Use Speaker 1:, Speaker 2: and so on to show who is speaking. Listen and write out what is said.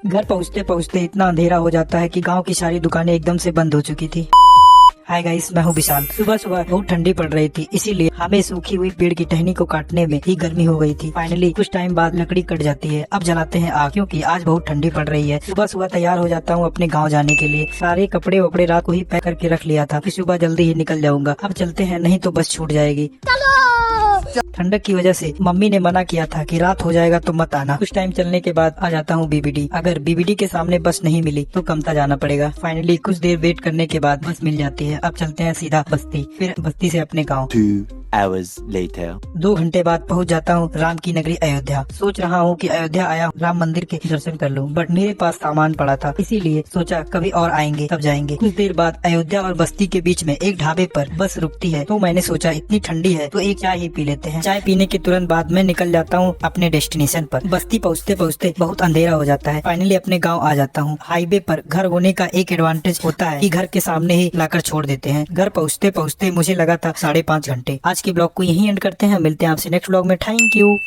Speaker 1: घर पहुँचते पहुँचते इतना अंधेरा हो जाता है कि गांव की सारी दुकानें एकदम से बंद हो चुकी थी। हाय गाइस, मैं हूँ विशाल। सुबह सुबह बहुत ठंडी पड़ रही थी, इसीलिए हमें सूखी हुई पेड़ की टहनी को काटने में ही गर्मी हो गई थी। फाइनली कुछ टाइम बाद लकड़ी कट जाती है। अब जलाते हैं आग, क्योंकि आज बहुत ठंडी पड़ रही है। सुबह सुबह तैयार हो जाता हूँ अपने गाँव जाने के लिए। सारे कपड़े वपड़े रात को ही पैक करके रख लिया था कि सुबह जल्दी ही निकल जाऊंगा। अब चलते हैं, नहीं तो बस छूट जाएगी। ठंडक की वजह से मम्मी ने मना किया था कि रात हो जाएगा तो मत आना। कुछ टाइम चलने के बाद आ जाता हूँ बीबीडी। अगर बीबीडी के सामने बस नहीं मिली तो कमता जाना पड़ेगा। फाइनली कुछ देर वेट करने के बाद बस मिल जाती है। अब चलते हैं सीधा बस्ती, फिर बस्ती से अपने गाँव।
Speaker 2: 2 hours later.
Speaker 1: 2 घंटे बाद पहुंच जाता हूं राम की नगरी अयोध्या। सोच रहा हूं कि अयोध्या आया राम मंदिर के दर्शन कर लूं, बट मेरे पास सामान पड़ा था, इसीलिए सोचा कभी और आएंगे तब जाएंगे। कुछ देर बाद अयोध्या और बस्ती के बीच में एक ढाबे पर बस रुकती है, तो मैंने सोचा इतनी ठंडी है तो एक चाय ही पी लेते हैं। चाय पीने के तुरंत बाद मैं निकल जाता हूँ अपने डेस्टिनेशन पर। बस्ती पहुँचते पहुँचते बहुत अंधेरा हो जाता है। फाइनली अपने गाँव आ जाता हूँ। हाईवे पर घर होने का एक एडवांटेज होता है कि घर के सामने ही लाकर छोड़ देते हैं। घर पहुँचते पहुँचते मुझे लगा था 5.5 घंटे। आज के ब्लॉग को यहीं एंड करते हैं। मिलते हैं आपसे नेक्स्ट ब्लॉग में। Thank you.